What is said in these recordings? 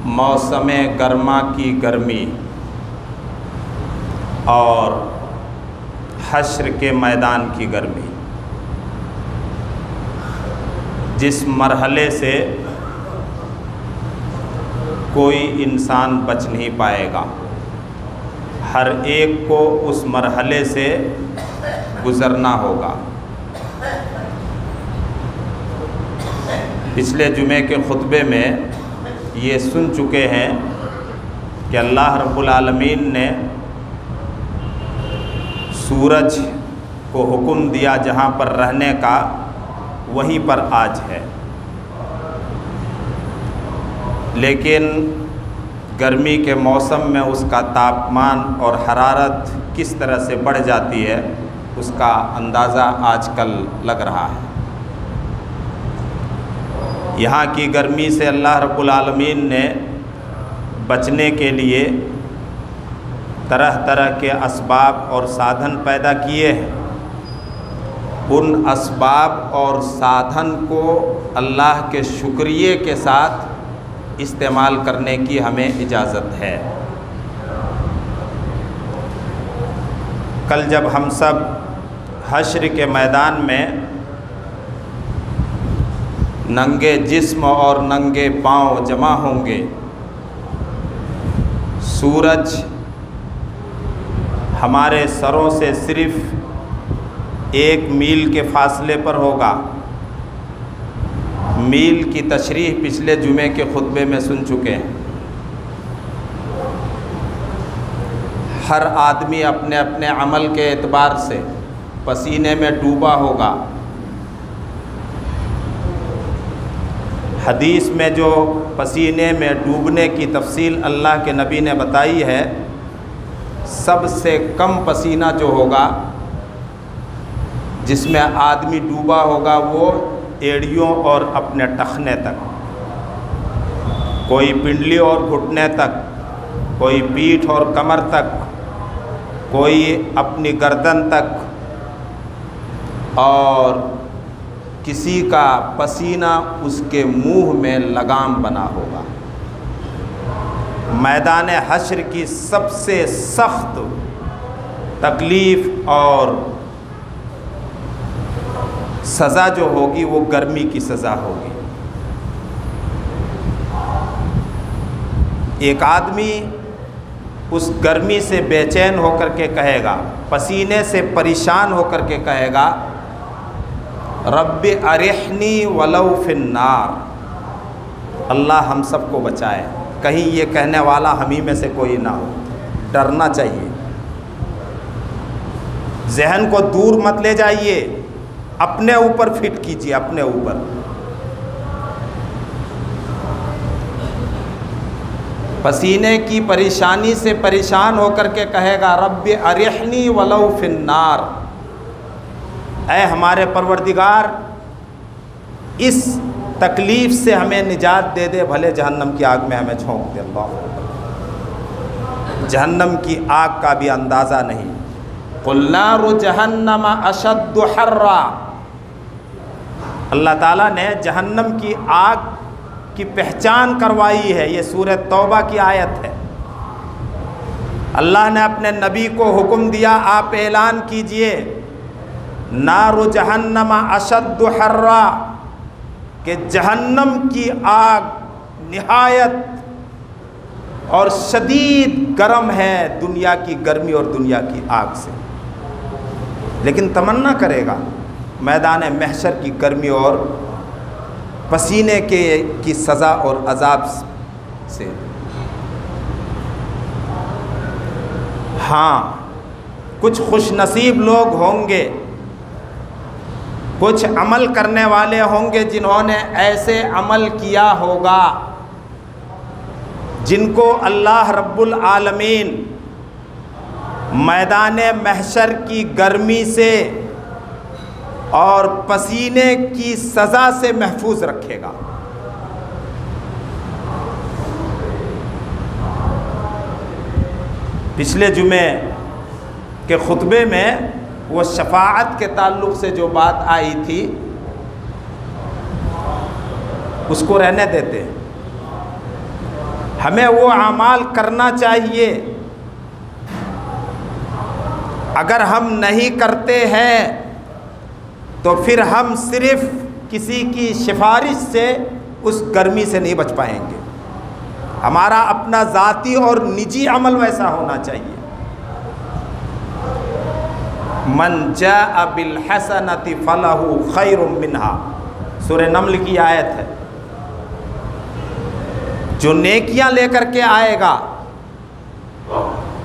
موسم گرما کی گرمی اور حشر کے میدان کی گرمی، جس مرحلے سے کوئی انسان بچ نہیں پائے گا، ہر ایک کو اس مرحلے سے گزرنا ہوگا۔ پچھلے جمعے کے خطبے میں یہ سن چکے ہیں کہ اللہ رب العالمین نے سورج کو حکم دیا جہاں پر رہنے کا وہیں پر آج ہے، لیکن گرمی کے موسم میں اس کا تاپمان اور حرارت کس طرح سے بڑھ جاتی ہے اس کا اندازہ آج کل لگ رہا ہے۔ یہاں کی گرمی سے اللہ رب العالمین نے بچنے کے لیے طرح طرح کے اسباب اور سادھن پیدا کیے ہیں۔ ان اسباب اور سادھن کو اللہ کے شکریہ کے ساتھ استعمال کرنے کی ہمیں اجازت ہے۔ کل جب ہم سب حشر کے میدان میں ننگے جسم اور ننگے پاؤں جمع ہوں گے، سورج ہمارے سروں سے صرف 1 میل کے فاصلے پر ہوگا۔ میل کی تشریح پچھلے جمعے کے خطبے میں سن چکے ہیں۔ ہر آدمی اپنے اپنے عمل کے اعتبار سے پسینے میں ڈوبا ہوگا۔ حدیث میں جو پسینے میں ڈوبنے کی تفصیل اللہ کے نبی نے بتائی ہے، سب سے کم پسینہ جو ہوگا جس میں آدمی ڈوبا ہوگا وہ ایڑیوں اور اپنے ٹخنے تک، کوئی پنڈلی اور گھٹنے تک، کوئی پیٹھ اور کمر تک، کوئی اپنی گردن تک، اور کسی کا پسینہ اس کے منہ میں لگام بنا ہوگا۔ میدان حشر کی سب سے سخت تکلیف اور سزا جو ہوگی وہ گرمی کی سزا ہوگی۔ ایک آدمی اس گرمی سے بے چین ہو کر کے کہے گا، پسینے سے پریشان ہو کر کے کہے گا، رب ارحنی ولو فی النار، اللہ ہم سب کو بچائے۔ کہیں یہ کہنے والا ہم ہی میں سے کوئی نہ ہو۔ ڈرنا چاہیے، ذہن کو دور مت لے جائیے، اپنے اوپر فٹ کیجیے، اپنے اوپر۔ پسینے کی پریشانی سے پریشان ہو کر کے کہے گا، رب ارحنی ولو فی النار، اے ہمارے پروردگار اس تکلیف سے ہمیں نجات دے دے، بھلے جہنم کی آگ میں ہمیں جھونک دے۔ اللہ، جہنم کی آگ کا بھی اندازہ نہیں۔ قُلْ نَارُ جَهَنَّمَ أَشَدُّ حَرًّا، اللہ تعالیٰ نے جہنم کی آگ کی پہچان کروائی ہے۔ یہ سورہ توبہ کی آیت ہے۔ اللہ نے اپنے نبی کو حکم دیا، آپ اعلان کیجئے، نار جہنم اشد حرا، کہ جہنم کی آگ نہایت اور شدید گرم ہے دنیا کی گرمی اور دنیا کی آگ سے۔ لیکن تمنا کرے گا میدان محشر کی گرمی اور پسینے کی سزا اور عذاب سے۔ ہاں، کچھ خوش نصیب لوگ ہوں گے، کچھ عمل کرنے والے ہوں گے جنہوں نے ایسے عمل کیا ہوگا جن کو اللہ رب العالمین میدان محشر کی گرمی سے اور پسینے کی سزا سے محفوظ رکھے گا۔ پچھلے جمعے کے خطبے میں وہ شفاعت کے تعلق سے جو بات آئی تھی اس کو رہنے دیتے ہیں۔ ہمیں وہ اعمال کرنا چاہیے. اگر ہم نہیں کرتے ہیں تو پھر ہم صرف کسی کی سفارش سے اس گرمی سے نہیں بچ پائیں گے. ہمارا اپنا ذاتی اور نجی عمل ویسا ہونا چاہیے. من جاء بالحسنۃ فلہ خیر منہا، سورہ نمل کی آیت ہے. جو نیکیاں لے کر کے آئے گا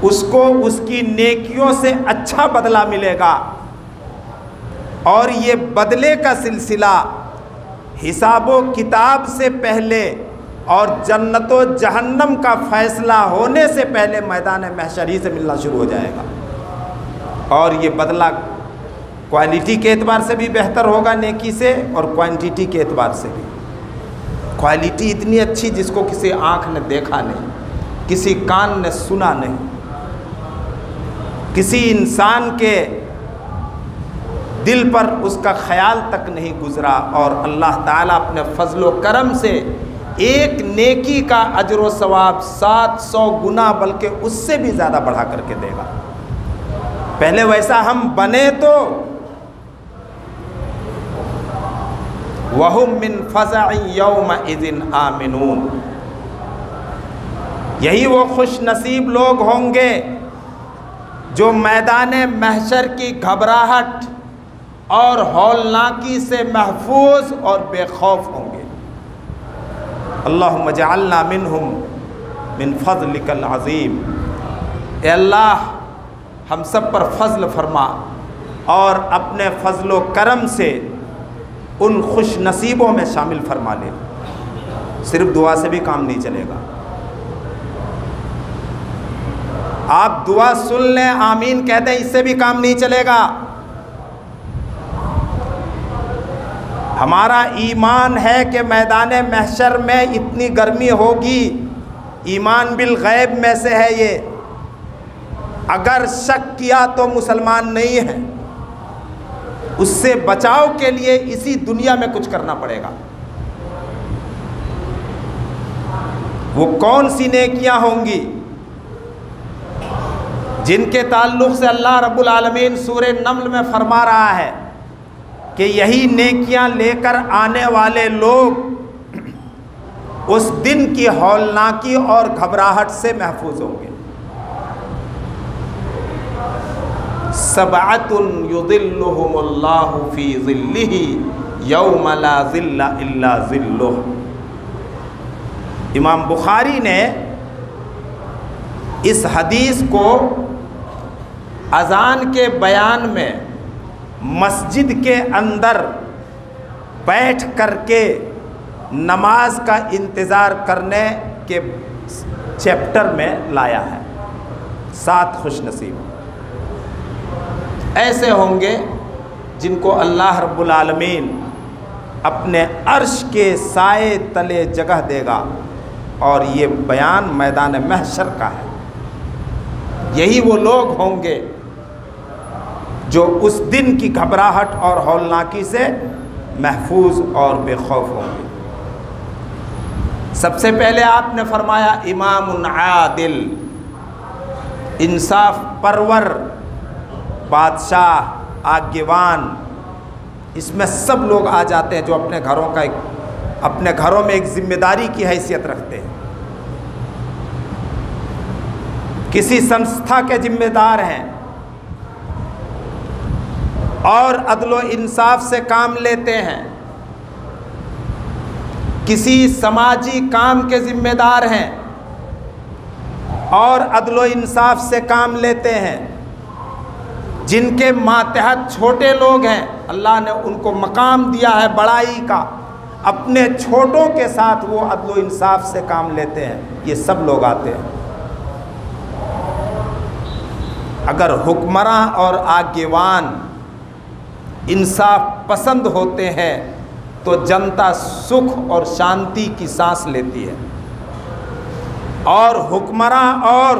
اس کو اس کی نیکیوں سے اچھا بدلہ ملے گا. اور یہ بدلے کا سلسلہ حساب و کتاب سے پہلے اور جنت و جہنم کا فیصلہ ہونے سے پہلے میدان محشر ہی سے ملنا شروع ہو جائے گا. اور یہ بدلہ کوالٹی کے اعتبار سے بھی بہتر ہوگا نیکی سے، اور کوانٹیٹی کے اعتبار سے بھی. کوالٹی اتنی اچھی جس کو کسی آنکھ نے دیکھا نہیں، کسی کان نے سنا نہیں، کسی انسان کے دل پر اس کا خیال تک نہیں گزرا. اور اللہ تعالیٰ اپنے فضل و کرم سے ایک نیکی کا اجر و ثواب 700 گنا بلکہ اس سے بھی زیادہ بڑھا کر کے دے گا. پہلے ویسا ہم بنے تو وَهُمْ مِنْ فَزَعٍ يَوْمَئِذٍ آمِنُونَ. یہی وہ خوش نصیب لوگ ہوں گے جو میدان محشر کی گھبراہٹ اور ہولناکی سے محفوظ اور بے خوف ہوں گے. اللہم اجعلنا منہم من فضلک العظیم. اے اللہ ہم سب پر فضل فرما اور اپنے فضل و کرم سے ان خوش نصیبوں میں شامل فرما لے. صرف دعا سے بھی کام نہیں چلے گا. آپ دعا سن لیں، آمین کہہ دیں، اس سے بھی کام نہیں چلے گا. ہمارا ایمان ہے کہ میدان محشر میں اتنی گرمی ہوگی، ایمان بالغیب میں سے ہے یہ. اگر شک کیا تو مسلمان نہیں ہے. اس سے بچاؤ کے لیے اسی دنیا میں کچھ کرنا پڑے گا. وہ کون سی نیکیاں ہوں گی جن کے تعلق سے اللہ رب العالمین سورہ نمل میں فرما رہا ہے کہ یہی نیکیاں لے کر آنے والے لوگ اس دن کی ہولناکی اور گھبراہٹ سے محفوظ ہوں گے. سبعۃ یظلھم اللہ فی ظلہ یوم لا ظل الا ظلہ. امام بخاری نے اس حدیث کو اذان کے بیان میں مسجد کے اندر بیٹھ کر کے نماز کا انتظار کرنے کے چیپٹر میں لایا ہے. 7 خوش نصیب ایسے ہوں گے جن کو اللہ رب العالمین اپنے عرش کے سائے تلے جگہ دے گا. اور یہ بیان میدان محشر کا ہے. یہی وہ لوگ ہوں گے جو اس دن کی گھبراہٹ اور ہولناکی سے محفوظ اور بے خوف ہوں گے. سب سے پہلے آپ نے فرمایا امام عادل، انصاف پرور بادشاہ، آگیوان. اس میں سب لوگ آ جاتے ہیں جو اپنے گھروں میں ایک ذمہ داری کی حیثیت رکھتے ہیں، کسی سنستھا کے ذمہ دار ہیں اور عدل و انصاف سے کام لیتے ہیں، کسی سماجی کام کے ذمہ دار ہیں اور عدل و انصاف سے کام لیتے ہیں. جن کے ماتحت چھوٹے لوگ ہیں، اللہ نے ان کو مقام دیا ہے بڑائی کا، اپنے چھوٹوں کے ساتھ وہ عدل و انصاف سے کام لیتے ہیں. یہ سب لوگ آتے ہیں. اگر حکمراں اور آگیوان انصاف پسند ہوتے ہیں تو جنتا سکھ اور شانتی کی سانس لیتی ہے. اور حکمراں اور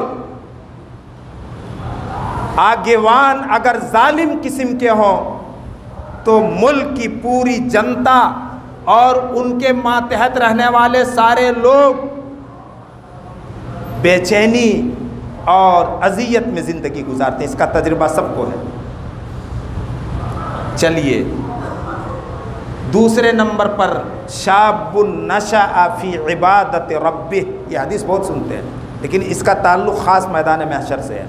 آگیوان اگر ظالم قسم کے ہوں تو ملک کی پوری جنتا اور ان کے ماتحت رہنے والے سارے لوگ بے چینی اور اذیت میں زندگی گزارتے ہیں. اس کا تجربہ سب کو ہے. چلیے دوسرے نمبر پر شاب نشأ فی عبادت ربہ. یہ حدیث بہت سنتے ہیں لیکن اس کا تعلق خاص میدان محشر سے ہے.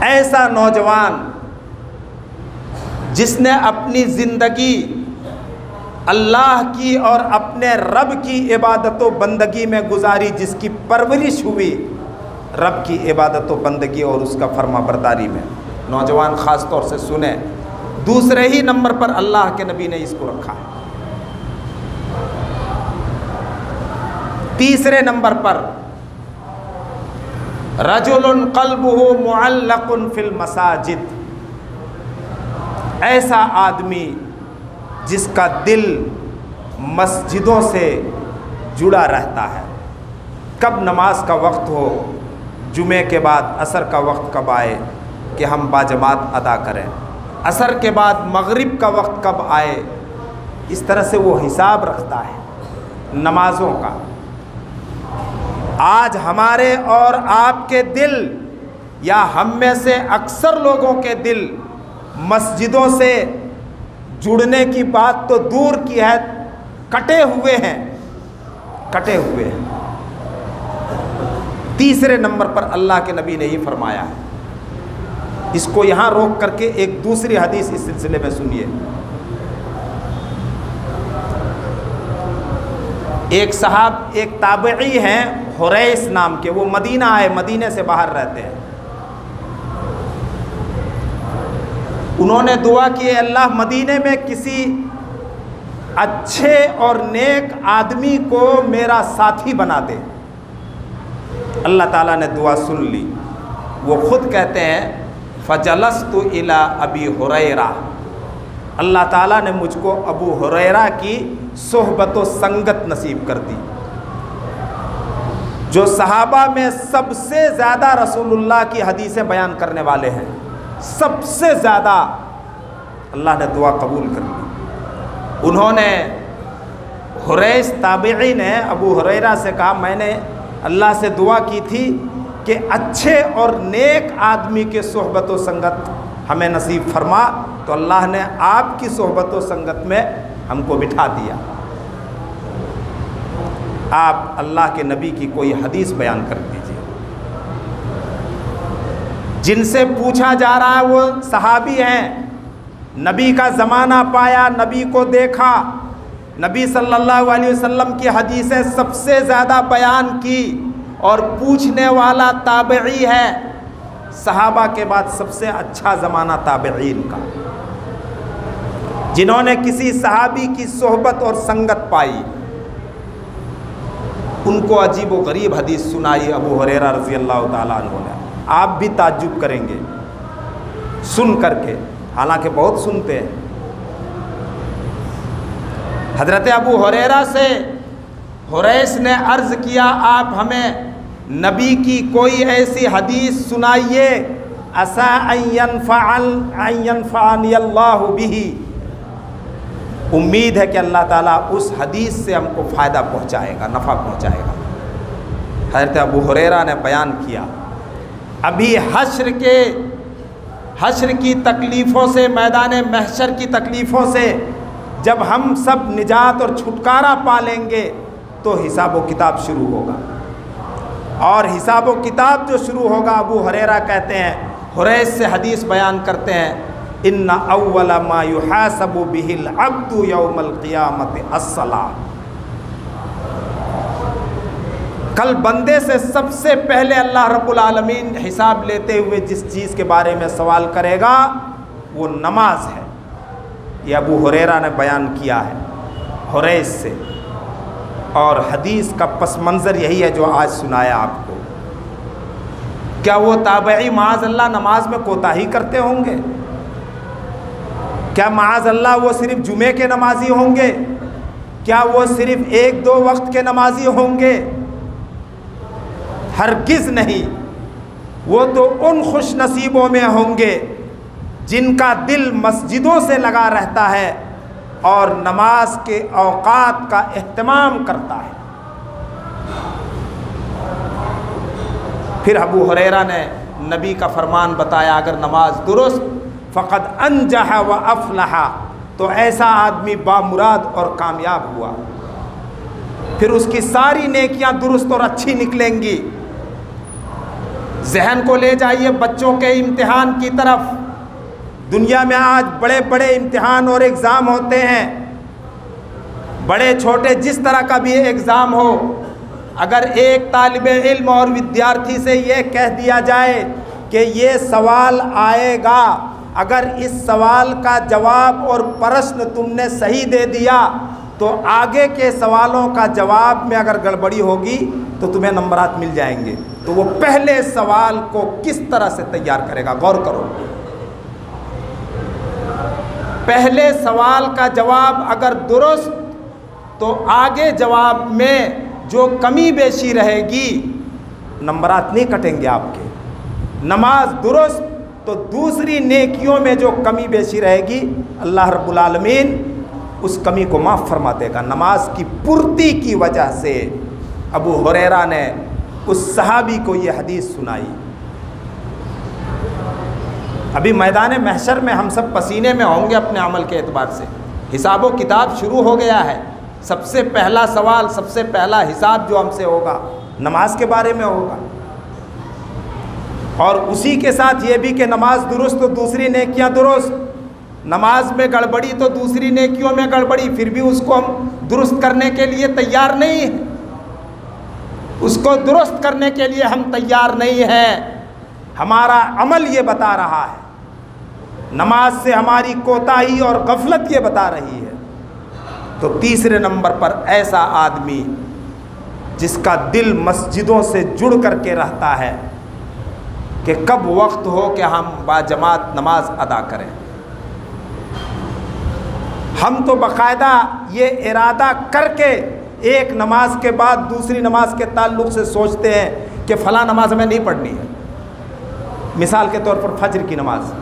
ایسا نوجوان جس نے اپنی زندگی اللہ کی اور اپنے رب کی عبادت و بندگی میں گزاری, جس کی پرورش ہوئی رب کی عبادت و بندگی اور اس کا فرما برداری میں. نوجوان خاص طور سے سنیں. دوسرے ہی نمبر پر اللہ کے نبی نے اس کو رکھا. تیسرے نمبر پر رجل قلبہ معلق فی المساجد. ایسا آدمی جس کا دل مسجدوں سے جڑا رہتا ہے. کب نماز کا وقت ہو, جمعے کے بعد عصر کا وقت کب آئے کہ ہم باجماعت ادا کریں, عصر کے بعد مغرب کا وقت کب آئے, اس طرح سے وہ حساب رکھتا ہے نمازوں کا. آج ہمارے اور آپ کے دل, یا ہم میں سے اکثر لوگوں کے دل مسجدوں سے جڑنے کی بات تو دور کی ہے, کٹے ہوئے ہیں, کٹے ہوئے ہیں. تیسرے نمبر پر اللہ کے نبی نے یہ فرمایا ہے. اس کو یہاں روک کر کے ایک دوسری حدیث اس سلسلے میں سنیے. ایک تابعی ہیں حریث نام کے, وہ مدینہ آئے, مدینے سے باہر رہتے ہیں. انہوں نے دعا کی, اللہ مدینے میں کسی اچھے اور نیک آدمی کو میرا ساتھی بنا دے. اللہ تعالیٰ نے دعا سن لی. وہ خود کہتے ہیں فجلست الی ابی ہریرہ, اللہ تعالیٰ نے مجھ کو ابو ہریرہ کی صحبت و سنگت نصیب کر دی, جو صحابہ میں سب سے زیادہ رسول اللہ کی حدیثیں بیان کرنے والے ہیں. سب سے زیادہ اللہ نے دعا قبول کر لی. انہوں نے, حریث تابعی نے ابو ہریرہ سے کہا, میں نے اللہ سے دعا کی تھی کہ اچھے اور نیک آدمی کے صحبت و سنگت ہمیں نصیب فرما, تو اللہ نے آپ کی صحبت و سنگت میں ہم کو بٹھا دیا. آپ اللہ کے نبی کی کوئی حدیث بیان کر دیجیے. جن سے پوچھا جا رہا ہے وہ صحابی ہیں, نبی کا زمانہ پایا, نبی کو دیکھا, نبی صلی اللہ علیہ وسلم کی حدیثیں سب سے زیادہ بیان کی, اور پوچھنے والا تابعی ہے. صحابہ کے بعد سب سے اچھا زمانہ تابعین کا. جنہوں نے کسی صحابی کی صحبت اور سنگت پائی, ان کو عجیب و غریب حدیث سنائی ابو ہریرہ رضی اللہ تعالیٰ عنہ نے. آپ بھی تعجب کریں گے سن کر کے, حالانکہ بہت سنتے ہیں. حضرت ابو ہریرہ سے حریث نے عرض کیا, آپ ہمیں نبی کی کوئی ایسی حدیث سنائیے, عسى ان ينفعني اللہ بہ, امید ہے کہ اللہ تعالیٰ اس حدیث سے ہم کو فائدہ پہنچائے گا, نفع پہنچائے گا. حضرت ابو ہریرہ نے بیان کیا, ابھی حشر کی تکلیفوں سے, میدان محشر کی تکلیفوں سے جب ہم سب نجات اور چھٹکارا پا لیں گے تو حساب و کتاب شروع ہوگا. اور حساب و کتاب جو شروع ہوگا, ابو ہریرہ کہتے ہیں, حریث سے حدیث بیان کرتے ہیں, ان اول ما یحاسب به العبد یوم القیامت الصلاۃ. کل بندے سے سب سے پہلے اللہ رب العالمین حساب لیتے ہوئے جس چیز کے بارے میں سوال کرے گا وہ نماز ہے. یہ ابو ہریرہ نے بیان کیا ہے حریث سے, اور حدیث کا پس منظر یہی ہے جو آج سنایا آپ کو. کیا وہ تابعی معاذ اللہ نماز میں کوتاہی کرتے ہوں گے؟ کیا معاذ اللہ وہ صرف جمعے کے نمازی ہوں گے؟ کیا وہ صرف ایک دو وقت کے نمازی ہوں گے؟ ہرگز نہیں. وہ تو ان خوش نصیبوں میں ہوں گے جن کا دل مسجدوں سے لگا رہتا ہے اور نماز کے اوقات کا اہتمام کرتا ہے. پھر ابو ہریرہ نے نبی کا فرمان بتایا، اگر نماز درست فقد انجح و افلح، تو ایسا آدمی بامراد اور کامیاب ہوا، پھر اس کی ساری نیکیاں درست اور اچھی نکلیں گی۔ ذہن کو لے جائیے بچوں کے امتحان کی طرف۔ دنیا میں آج بڑے بڑے امتحان اور ایگزام ہوتے ہیں، بڑے چھوٹے جس طرح کا بھی ایگزام ہو، اگر ایک طالب علم اور ودیارتھی سے یہ کہہ دیا جائے کہ یہ سوال آئے گا، اگر اس سوال کا جواب اور پرشن تم نے صحیح دے دیا تو آگے کے سوالوں کا جواب میں اگر گڑبڑی ہوگی تو تمہیں نمبرات مل جائیں گے، تو وہ پہلے سوال کو کس طرح سے تیار کرے گا، غور کرو۔ پہلے سوال کا جواب اگر درست تو آگے جواب میں جو کمی بیشی رہے گی نمبرات نہیں کٹیں گے آپ کے۔ نماز درست تو دوسری نیکیوں میں جو کمی بیشی رہے گی اللہ رب العالمین اس کمی کو معاف فرما دے گا۔ نماز کی پورتی کی وجہ سے ابو ہریرہ نے اس صحابی کو یہ حدیث سنائی۔ ابھی میدان محشر میں ہم سب پسینے میں ہوں گے اپنے عمل کے اعتبار سے، حساب و کتاب شروع ہو گیا ہے۔ سب سے پہلا سوال، سب سے پہلا حساب جو ہم سے ہوگا نماز کے بارے میں ہوگا، اور اسی کے ساتھ یہ بھی کہ نماز درست تو دوسری نیکیاں درست، نماز میں گڑبڑی تو دوسری نیکیوں میں گڑبڑی، پھر بھی اس کو ہم درست کرنے کے لیے تیار نہیں ہیں، اس کو درست کرنے کے لیے ہم تیار نہیں ہیں۔ ہمارا عمل یہ بتا رہا ہے، نماز سے ہماری کوتاہی اور غفلت یہ بتا رہی ہے۔ تو تیسرے نمبر پر ایسا آدمی جس کا دل مسجدوں سے جڑ کر کے رہتا ہے کہ کب وقت ہو کہ ہم باجماعت نماز ادا کریں۔ ہم تو باقاعدہ یہ ارادہ کر کے ایک نماز کے بعد دوسری نماز کے تعلق سے سوچتے ہیں کہ فلاں نماز ہمیں نہیں پڑھنی ہے۔ مثال کے طور پر فجر کی نماز،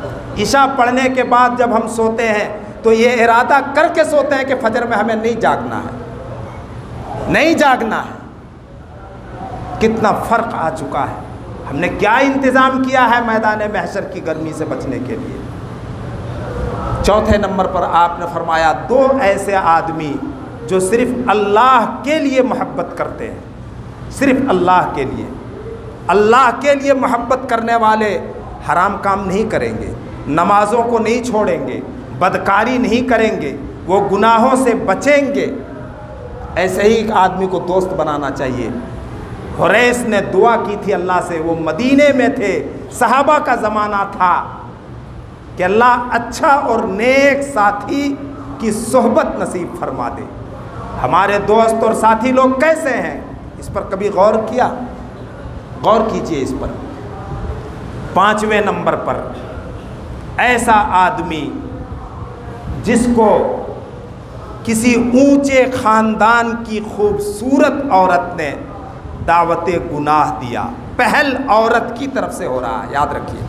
عشاء پڑھنے کے بعد جب ہم سوتے ہیں تو یہ ارادہ کر کے سوتے ہیں کہ فجر میں ہمیں نہیں جاگنا ہے، نہیں جاگنا ہے۔ کتنا فرق آ چکا ہے، ہم نے کیا انتظام کیا ہے میدان محشر کی گرمی سے بچنے کے لیے۔ چوتھے نمبر پر آپ نے فرمایا دو ایسے آدمی جو صرف اللہ کے لیے محبت کرتے ہیں، صرف اللہ کے لیے۔ اللہ کے لیے محبت کرنے والے حرام کام نہیں کریں گے، نمازوں کو نہیں چھوڑیں گے، بدکاری نہیں کریں گے، وہ گناہوں سے بچیں گے۔ ایسے ہی ایک آدمی کو دوست بنانا چاہیے۔ حریث نے دعا کی تھی اللہ سے، وہ مدینے میں تھے، صحابہ کا زمانہ تھا، کہ اللہ اچھا اور نیک ساتھی کی صحبت نصیب فرما دے۔ ہمارے دوست اور ساتھی لوگ کیسے ہیں، اس پر کبھی غور کیا؟ غور کیجئے اس پر۔ پانچویں نمبر پر ایسا آدمی جس کو کسی اونچے خاندان کی خوبصورت عورت نے دعوت گناہ دیا، پہل عورت کی طرف سے ہو رہا ہے، یاد رکھیے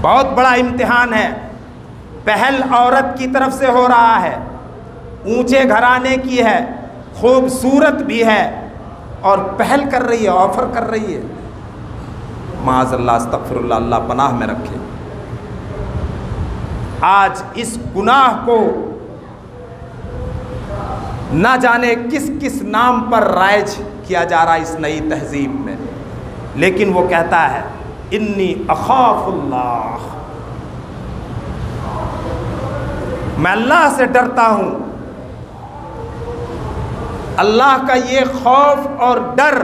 بہت بڑا امتحان ہے۔ پہل عورت کی طرف سے ہو رہا ہے، اونچے گھرانے کی ہے، خوبصورت بھی ہے، اور پہل کر رہی ہے، آفر کر رہی ہے۔ معاذ اللہ، استغفر اللہ، اللہ پناہ میں رکھے۔ آج اس گناہ کو نہ جانے کس کس نام پر رائج کیا جا رہا ہے اس نئی تہذیب میں، لیکن وہ کہتا ہے انی اخاف اللہ، میں اللہ سے ڈرتا ہوں۔ اللہ کا یہ خوف اور ڈر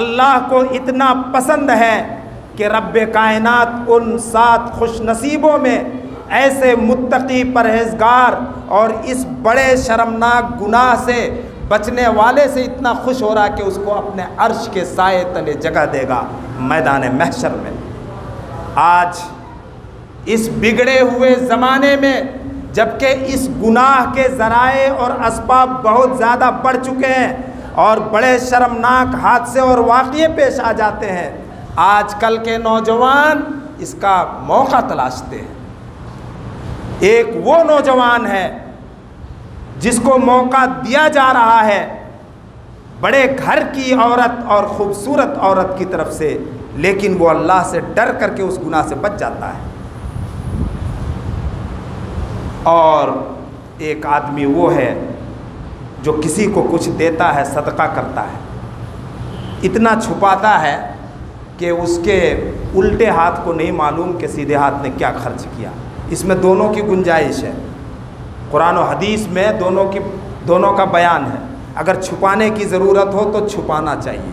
اللہ کو اتنا پسند ہے کہ رب کائنات ان 7 خوش نصیبوں میں ایسے متقی پرہیزگار اور اس بڑے شرمناک گناہ سے بچنے والے سے اتنا خوش ہو رہا کہ اس کو اپنے عرش کے سائے تلے جگہ دے گا میدان محشر میں۔ آج اس بگڑے ہوئے زمانے میں جبکہ اس گناہ کے ذرائع اور اسباب بہت زیادہ بڑھ چکے ہیں اور بڑے شرمناک حادثے اور واقعے پیش آ جاتے ہیں، آج کل کے نوجوان اس کا موقع تلاشتے ہیں۔ ایک وہ نوجوان ہے جس کو موقع دیا جا رہا ہے بڑے گھر کی عورت اور خوبصورت عورت کی طرف سے، لیکن وہ اللہ سے ڈر کر کے اس گناہ سے بچ جاتا ہے۔ اور ایک آدمی وہ ہے جو کسی کو کچھ دیتا ہے، صدقہ کرتا ہے، اتنا چھپاتا ہے کہ اس کے الٹے ہاتھ کو نہیں معلوم کہ سیدھے ہاتھ نے کیا خرچ کیا۔ اس میں دونوں کی گنجائش ہے، قرآن و حدیث میں دونوں کا بیان ہے۔ اگر چھپانے کی ضرورت ہو تو چھپانا چاہیے،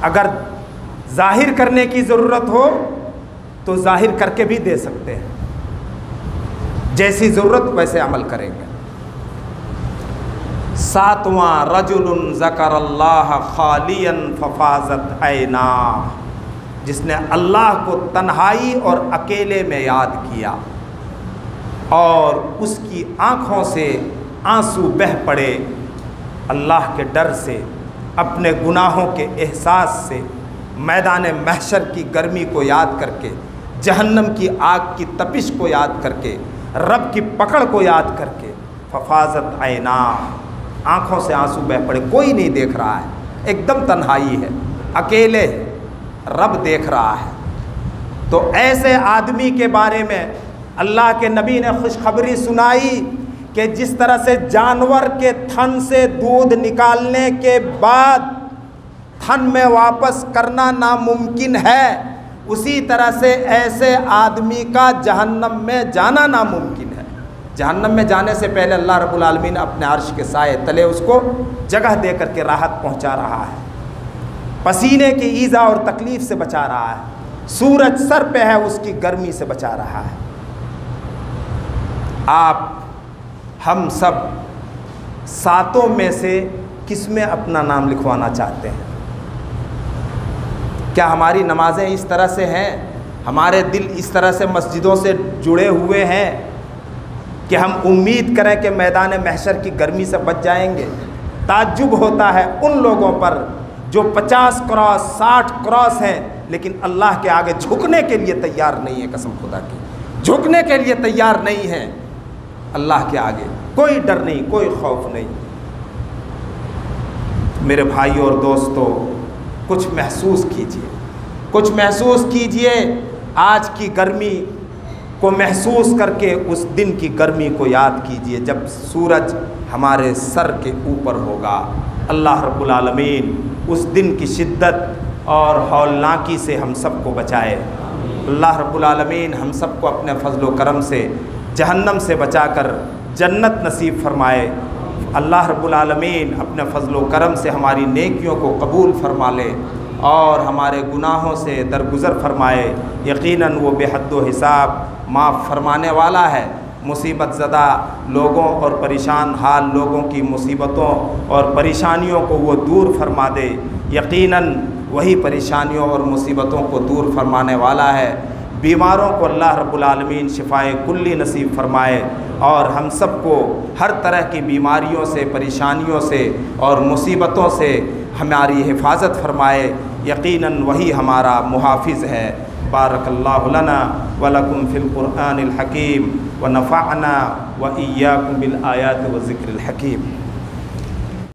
اگر ظاہر کرنے کی ضرورت ہو تو ظاہر کر کے بھی دے سکتے ہیں، جیسی ضرورت ویسے عمل کریں گے۔ ساتواں، رجل ذکر اللہ خالیا ففاضت عیناہ، جس نے اللہ کو تنہائی اور اکیلے میں یاد کیا اور اس کی آنکھوں سے آنسو بہہ پڑے، اللہ کے ڈر سے، اپنے گناہوں کے احساس سے، میدان محشر کی گرمی کو یاد کر کے، جہنم کی آگ کی تپش کو یاد کر کے، رب کی پکڑ کو یاد کر کے، ففاضت عیناہ، آنکھوں سے آنسو بہہ پڑے، کوئی نہیں دیکھ رہا ہے، ایک دم تنہائی ہے، اکیلے ہے، رب دیکھ رہا ہے۔ تو ایسے آدمی کے بارے میں اللہ کے نبی نے خوشخبری سنائی کہ جس طرح سے جانور کے تھن سے دودھ نکالنے کے بعد تھن میں واپس کرنا ناممکن ہے، اسی طرح سے ایسے آدمی کا جہنم میں جانا ناممکن ہے۔ جہنم میں جانے سے پہلے اللہ رب العالمین اپنے عرش کے سائے تلے اس کو جگہ دے کر کے راحت پہنچا رہا ہے، پسینے کی ایذا اور تکلیف سے بچا رہا ہے، سورج سر پہ ہے اس کی گرمی سے بچا رہا ہے۔ آپ ہم سب ساتوں میں سے کس میں اپنا نام لکھوانا چاہتے ہیں؟ کیا ہماری نمازیں اس طرح سے ہیں، ہمارے دل اس طرح سے مسجدوں سے جڑے ہوئے ہیں کہ ہم امید کریں کہ میدان محشر کی گرمی سے بچ جائیں گے؟ تعجب ہوتا ہے ان لوگوں پر جو 50 کراس 60 کراس ہیں لیکن اللہ کے آگے جھکنے کے لیے تیار نہیں ہے، قسم خدا کی جھکنے کے لیے تیار نہیں ہے اللہ کے آگے، کوئی ڈر نہیں، کوئی خوف نہیں۔ میرے بھائیوں اور دوستو، کچھ محسوس کیجئے آج کی گرمی کو محسوس کر کے اس دن کی گرمی کو یاد کیجئے جب سورج ہمارے سر کے اوپر ہوگا۔ اللہ رب العالمین اس دن کی شدت اور ہولناکی سے ہم سب کو بچائے۔ اللہ رب العالمین ہم سب کو اپنے فضل و کرم سے جہنم سے بچا کر جنت نصیب فرمائے۔ اللہ رب العالمین اپنے فضل و کرم سے ہماری نیکیوں کو قبول فرما لے اور ہمارے گناہوں سے درگزر فرمائے۔ یقیناً وہ بے حد و حساب معاف فرمانے والا ہے۔ مصیبت زدہ لوگوں اور پریشان حال لوگوں کی مصیبتوں اور پریشانیوں کو وہ دور فرما دے۔ یقیناً وہی پریشانیوں اور مصیبتوں کو دور فرمانے والا ہے۔ بیماروں کو اللہ رب العالمین شفائے کلی نصیب فرمائے اور ہم سب کو ہر طرح کی بیماریوں سے، پریشانیوں سے اور مصیبتوں سے ہماری حفاظت فرمائے۔ یقیناً وہی ہمارا محافظ ہے۔ بارک اللہ لنا ولکم فی القرآن الحکیم ونفعنا وإیاکم بالآیات والذکر الحکیم۔